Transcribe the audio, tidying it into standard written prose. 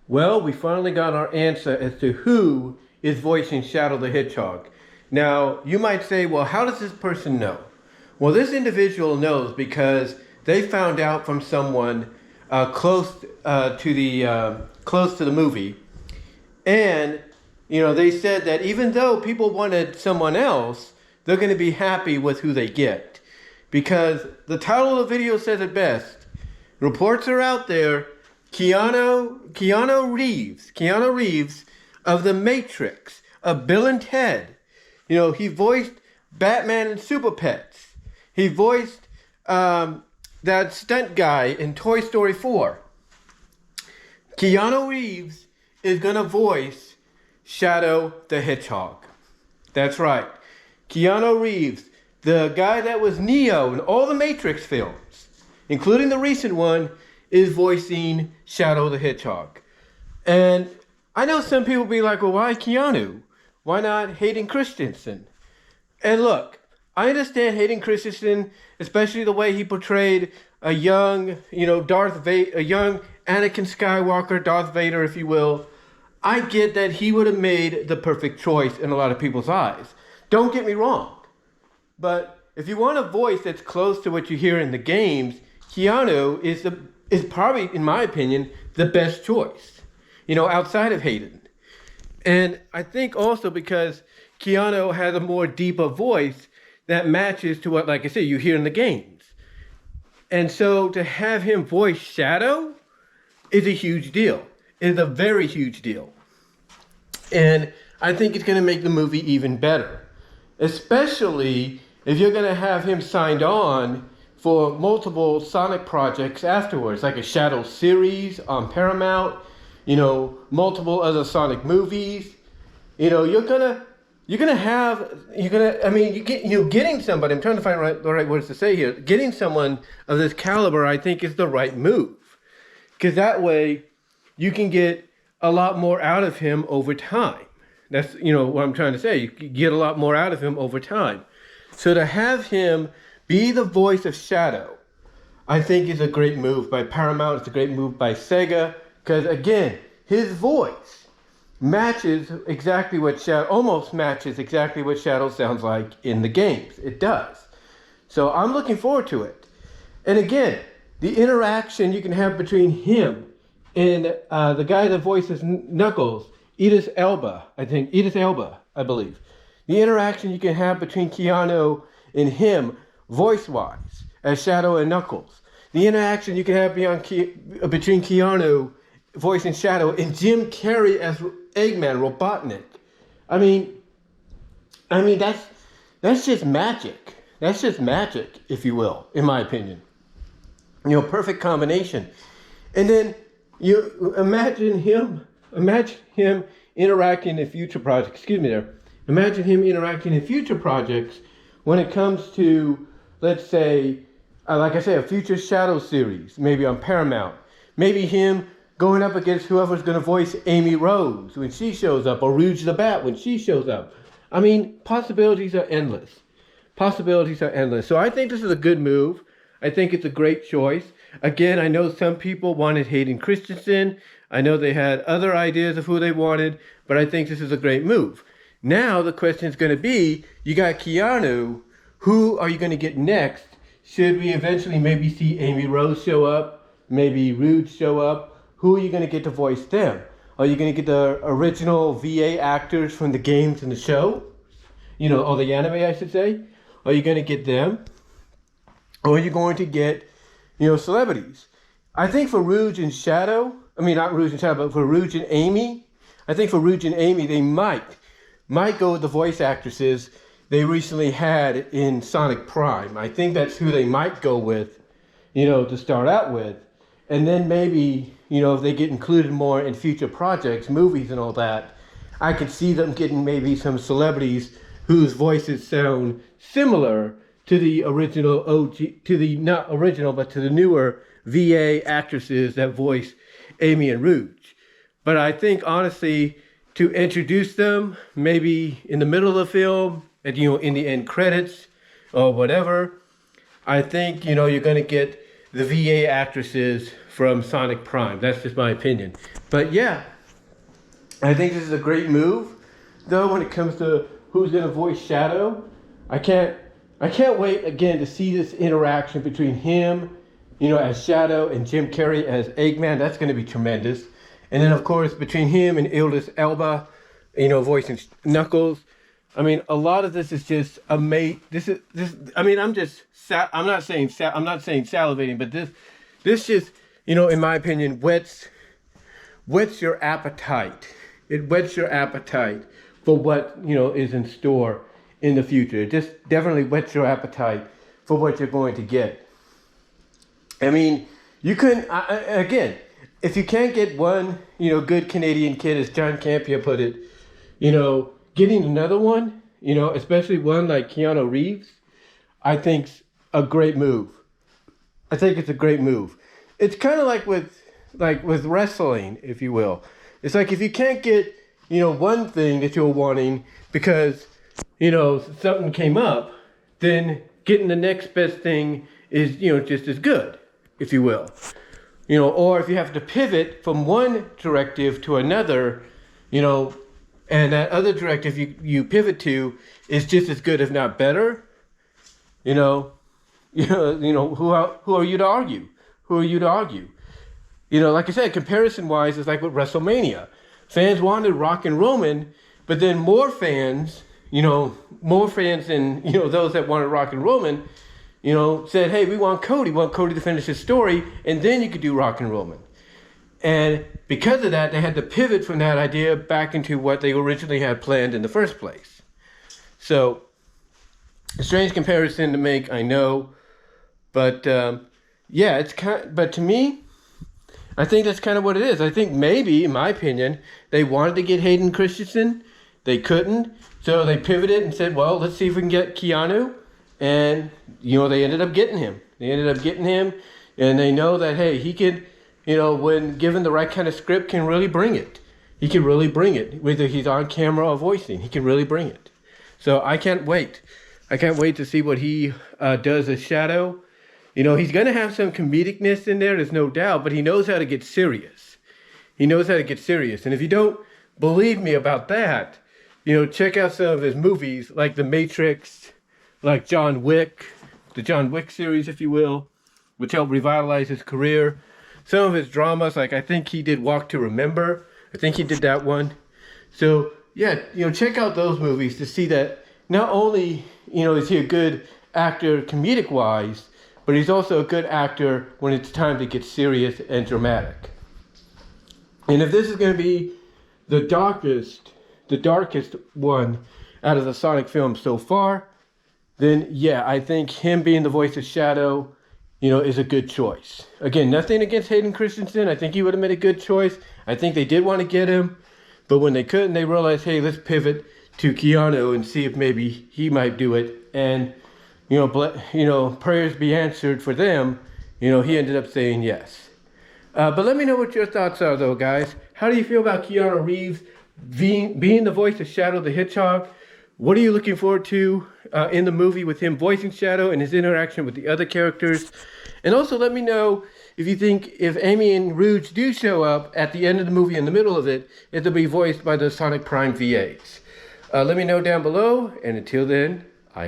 Well, we finally got our answer as to who is voicing Shadow the Hedgehog. Now, you might say, well, how does this person know? Well, this individual knows because they found out from someone close to the movie, and they said that even though people wanted someone else, they're going to be happy with who they get, because the title of the video says it best. Reports are out there. Keanu Reeves of The Matrix, of Bill and Ted. He voiced Batman and Super Pets. He voiced that stunt guy in Toy Story 4. Keanu Reeves is going to voice Shadow the Hedgehog. That's right. Keanu Reeves, the guy that was Neo in all the Matrix films, including the recent one, is voicing Shadow the Hedgehog. And I know some people be like, well, why Keanu? Why not Hayden Christensen? And look, I understand Hayden Christensen, especially the way he portrayed a young, a young Anakin Skywalker, Darth Vader, if you will. I get that he would have made the perfect choice in a lot of people's eyes. Don't get me wrong. But if you want a voice that's close to what you hear in the games, Keanu is probably, in my opinion, the best choice, outside of Hayden. And I think also because Keanu has a more deeper voice that matches to what, like I said, you hear in the games. And so to have him voice Shadow is a huge deal. It is a very huge deal. And I think it's going to make the movie even better, especially if you're going to have him signed on for multiple Sonic projects afterwards, like a Shadow series on Paramount, multiple other Sonic movies. Getting somebody, I'm trying to find the right words to say here. Getting someone of this caliber, I think, is the right move. Because that way, you can get a lot more out of him over time. That's, what I'm trying to say. You can get a lot more out of him over time. So to have him be the voice of Shadow, I think is a great move by Paramount. It's a great move by Sega. Because again, his voice almost matches exactly what Shadow sounds like in the games. It does. So I'm looking forward to it. And again, the interaction you can have between him and the guy that voices Knuckles, Idris Elba, I believe. The interaction you can have between Keanu and him, voice-wise, as Shadow and Knuckles. The interaction you can have between Keanu voicing Shadow and Jim Carrey as Eggman, Robotnik. I mean that's just magic. That's just magic, if you will, in my opinion. Perfect combination. And then you imagine him interacting in future projects. Imagine him interacting in future projects when it comes to, let's say, like I said, a future Shadow series, maybe on Paramount. Maybe him going up against whoever's going to voice Amy Rose when she shows up, or Rouge the Bat when she shows up. Possibilities are endless. So I think this is a good move. I think it's a great choice. Again, I know some people wanted Hayden Christensen. I know they had other ideas of who they wanted, but I think this is a great move. Now the question is going to be, you got Keanu, who are you going to get next? Should we eventually maybe see Amy Rose show up, maybe Rouge show up? Who are you going to get to voice them? Are you going to get the original VA actors from the games and the show? Or the anime, I should say? Are you going to get them? Or are you going to get, celebrities? I think for Rouge and Shadow, not Rouge and Shadow, but for Rouge and Amy, they might go with the voice actresses they recently had in Sonic Prime. I think that's who they might go with, to start out with. And then maybe, if they get included more in future projects, movies and all that, I could see them getting maybe some celebrities whose voices sound similar to the original to the newer VA actresses that voice Amy and Rouge. But I think, honestly, to introduce them, maybe in the middle of the film, and in the end credits, or whatever, I think, you're going to get the VA actresses from Sonic Prime. That's just my opinion. But yeah, I think this is a great move, though, when it comes to who's going to voice Shadow. I can't wait again to see this interaction between him, as Shadow, and Jim Carrey as Eggman. That's going to be tremendous. And then, of course, between him and Idris Elba, voicing Knuckles. I mean, a lot of this is just amazing. I'm not saying salivating, but this just, in my opinion, whets your appetite. It whets your appetite for what, is in store in the future. It just definitely whets your appetite for what you're going to get. I mean, you couldn't, again, if you can't get one, good Canadian kid, as John Campea put it, getting another one, especially one like Keanu Reeves, I think's a great move. I think it's a great move. It's kind of like with wrestling, if you will. It's like if you can't get, one thing that you're wanting because, something came up, then getting the next best thing is, just as good, if you will. Or if you have to pivot from one directive to another, and that other directive you pivot to is just as good, if not better, who are you to argue? Who are you to argue? Like I said, comparison-wise, it's like with WrestleMania. Fans wanted Rock and Roman, but then more fans than, those that wanted Rock and Roman, said, hey, we want Cody to finish his story, and then you could do Rock and Roman. And because of that, they had to pivot from that idea back into what they originally had planned in the first place. So, a strange comparison to make, I know. But, but to me, I think that's kind of what it is. I think maybe, in my opinion, they wanted to get Hayden Christensen. They couldn't. So they pivoted and said, well, let's see if we can get Keanu. And, they ended up getting him. And they know that, hey, he could, when given the right kind of script, can really bring it. He can really bring it. Whether he's on camera or voicing, he can really bring it. So I can't wait. I can't wait to see what he does as Shadow. He's going to have some comedicness in there, there's no doubt, but he knows how to get serious. And if you don't believe me about that, check out some of his movies, like The Matrix, like John Wick, the John Wick series, if you will, which helped revitalize his career. Some of his dramas, like I think he did Walk to Remember. I think he did that one. So, yeah, check out those movies to see that not only, is he a good actor comedic-wise, but he's also a good actor when it's time to get serious and dramatic. And if this is going to be the darkest one out of the Sonic films so far, then yeah, I think him being the voice of Shadow, is a good choice. Again, nothing against Hayden Christensen. I think he would have made a good choice. I think they did want to get him, but when they couldn't, they realized, hey, let's pivot to Keanu and see if maybe he might do it. And prayers be answered for them. He ended up saying yes. But let me know what your thoughts are, though, guys. How do you feel about Keanu Reeves being the voice of Shadow the Hedgehog? What are you looking forward to in the movie with him voicing Shadow and his interaction with the other characters? And also let me know if you think if Amy and Rouge do show up at the end of the movie, in the middle of it, if they'll be voiced by the Sonic Prime VAs. Let me know down below, and until then,